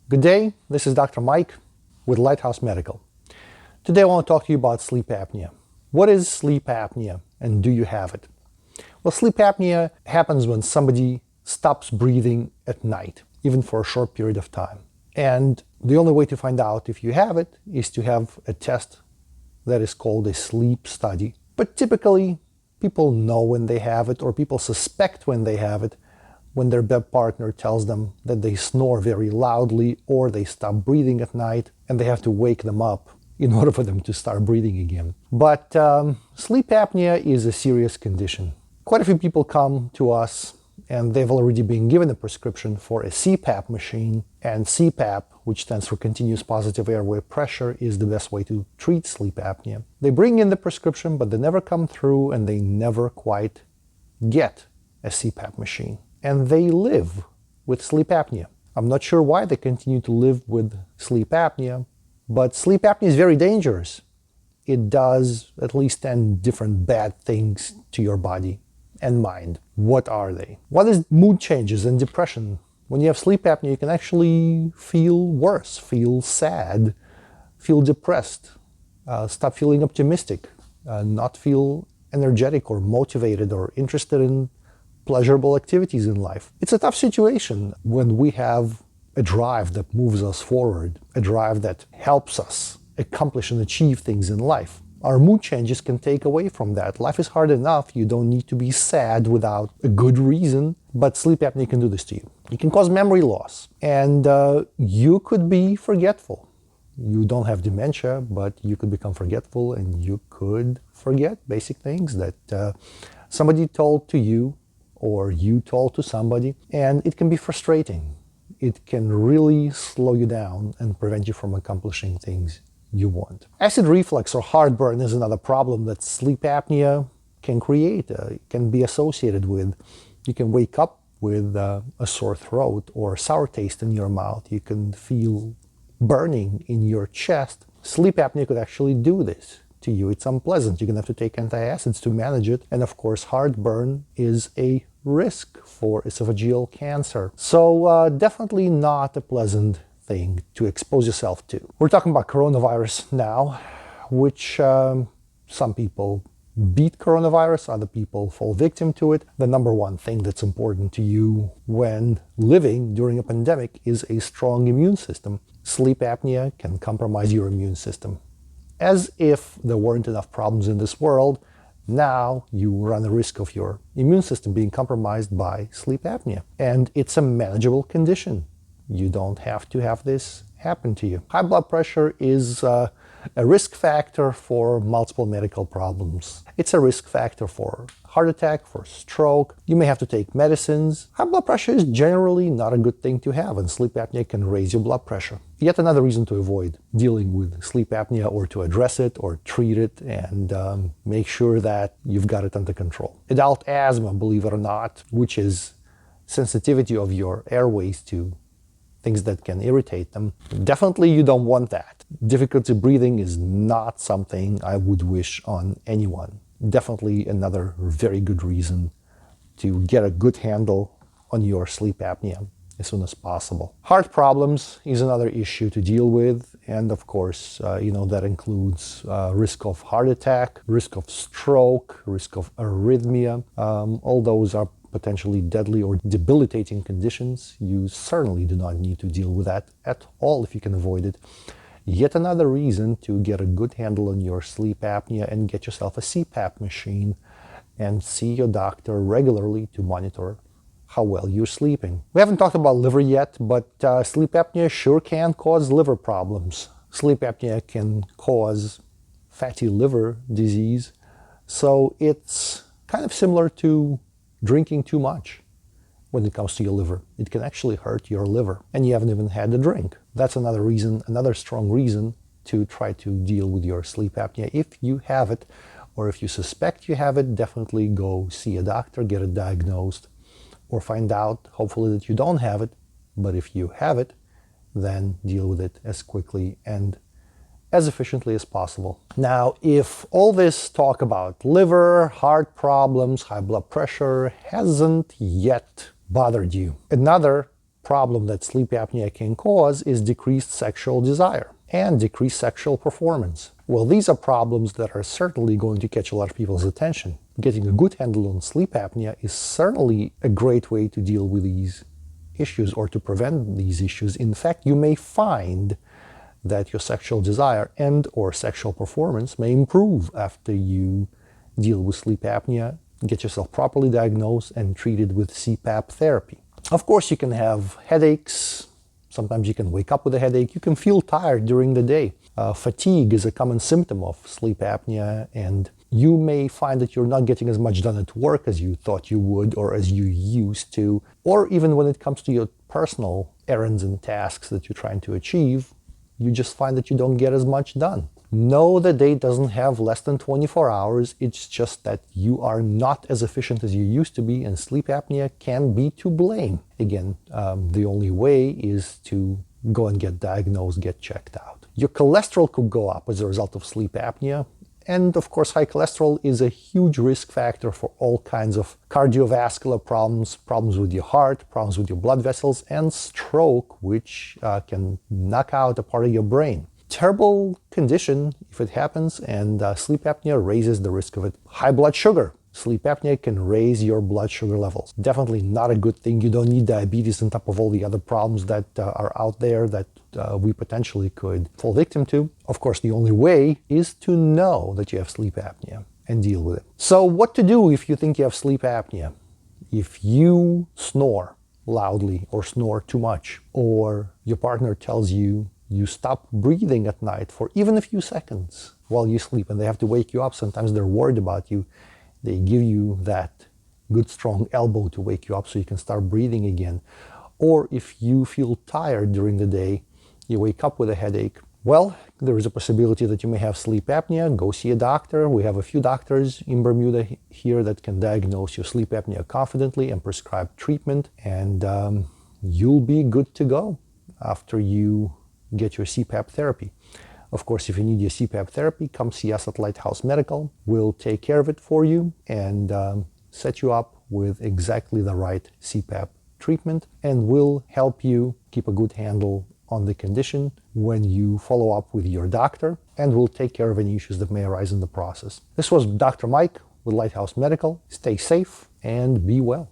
Good day, this is Dr. Mike with Lighthouse Medical. Today I want to talk to you about sleep apnea. What is sleep apnea and do you have it? Well, sleep apnea happens when somebody stops breathing at night, even for a short period of time. And the only way to find out if you have it is to have a test that is called a sleep study. But typically, people know when they have it, or people suspect when they have it, when their bed partner tells them that they snore very loudly or they stop breathing at night and they have to wake them up in order for them to start breathing again. But sleep apnea is a serious condition. Quite a few people come to us and they've already been given a prescription for a CPAP machine, and CPAP, which stands for continuous positive airway pressure, is the best way to treat sleep apnea. They bring in the prescription, but they never come through and they never quite get a CPAP machine. And they live with sleep apnea. I'm not sure why they continue to live with sleep apnea, but sleep apnea is very dangerous. It does at least 10 different bad things to your body and mind. What are they? What is mood changes and depression? When you have sleep apnea, you can actually feel worse, feel sad, feel depressed, stop feeling optimistic, not feel energetic or motivated or interested in pleasurable activities in life. It's a tough situation when we have a drive that moves us forward, a drive that helps us accomplish and achieve things in life. Our mood changes can take away from that. Life is hard enough. You don't need to be sad without a good reason, but sleep apnea can do this to you. It can cause memory loss, and you could be forgetful. You don't have dementia, but you could become forgetful, and you could forget basic things that somebody told to you or you told to somebody, and it can be frustrating. It can really slow you down and prevent you from accomplishing things you want. Acid reflux or heartburn is another problem that sleep apnea can create, can be associated with. You can wake up with a sore throat or sour taste in your mouth. You can feel burning in your chest. Sleep apnea could actually do this to you. It's unpleasant. You're going to have to take antacids to manage it. And of course, heartburn is a risk for esophageal cancer. So definitely not a pleasant thing to expose yourself to. We're talking about coronavirus now, which some people beat coronavirus, other people fall victim to it. The number one thing that's important to you when living during a pandemic is a strong immune system. Sleep apnea can compromise your immune system. As if there weren't enough problems in this world, now you run the risk of your immune system being compromised by sleep apnea. And it's a manageable condition. You don't have to have this happen to you. High blood pressure is a risk factor for multiple medical problems. It's a risk factor for heart attack, for stroke. You may have to take medicines. High blood pressure is generally not a good thing to have, and sleep apnea can raise your blood pressure. Yet another reason to avoid dealing with sleep apnea, or to address it or treat it and make sure that you've got it under control. Adult asthma, believe it or not, which is sensitivity of your airways to things that can irritate them. Definitely you don't want that. Difficulty breathing is not something I would wish on anyone. Definitely another very good reason to get a good handle on your sleep apnea as soon as possible. Heart problems is another issue to deal with, and of course, that includes risk of heart attack, risk of stroke, risk of arrhythmia. All those are potentially deadly or debilitating conditions. You certainly do not need to deal with that at all if you can avoid it. Yet another reason to get a good handle on your sleep apnea and get yourself a CPAP machine and see your doctor regularly to monitor how well you're sleeping. We haven't talked about liver yet, but sleep apnea sure can cause liver problems. Sleep apnea can cause fatty liver disease, so it's kind of similar to drinking too much when it comes to your liver. It can actually hurt your liver, and you haven't even had a drink. That's another reason, another strong reason to try to deal with your sleep apnea. If you have it, or if you suspect you have it, definitely go see a doctor, get it diagnosed, or find out, hopefully, that you don't have it. But if you have it, then deal with it as quickly and as efficiently as possible. Now, if all this talk about liver, heart problems, high blood pressure hasn't yet bothered you, another problem that sleep apnea can cause is decreased sexual desire and decreased sexual performance. Well, these are problems that are certainly going to catch a lot of people's attention. Getting a good handle on sleep apnea is certainly a great way to deal with these issues or to prevent these issues. In fact, you may find that your sexual desire and or sexual performance may improve after you deal with sleep apnea, get yourself properly diagnosed and treated with CPAP therapy. Of course, you can have headaches. Sometimes you can wake up with a headache. You can feel tired during the day. Fatigue is a common symptom of sleep apnea, and you may find that you're not getting as much done at work as you thought you would or as you used to, or even when it comes to your personal errands and tasks that you're trying to achieve, you just find that you don't get as much done. No, the day doesn't have less than 24 hours. It's just that you are not as efficient as you used to be, and sleep apnea can be to blame. Again, the only way is to go and get diagnosed, get checked out. Your cholesterol could go up as a result of sleep apnea. And of course, high cholesterol is a huge risk factor for all kinds of cardiovascular problems, problems with your heart, problems with your blood vessels, and stroke, which can knock out a part of your brain. Terrible condition if it happens, and sleep apnea raises the risk of it. High blood sugar. Sleep apnea can raise your blood sugar levels. Definitely not a good thing. You don't need diabetes on top of all the other problems that are out there that we potentially could fall victim to. Of course, the only way is to know that you have sleep apnea and deal with it. So what to do if you think you have sleep apnea? If you snore loudly or snore too much, or your partner tells you you stop breathing at night for even a few seconds while you sleep and they have to wake you up, sometimes they're worried about you. They give you that good strong elbow to wake you up so you can start breathing again. Or if you feel tired during the day, you wake up with a headache, well, there is a possibility that you may have sleep apnea. Go see a doctor. We have a few doctors in Bermuda here that can diagnose your sleep apnea confidently and prescribe treatment, and you'll be good to go after you get your CPAP therapy. Of course, if you need your CPAP therapy, come see us at Lighthouse Medical. We'll take care of it for you and set you up with exactly the right CPAP treatment, and we'll help you keep a good handle on the condition when you follow up with your doctor, and we'll take care of any issues that may arise in the process. This was Dr. Mike with Lighthouse Medical. Stay safe and be well.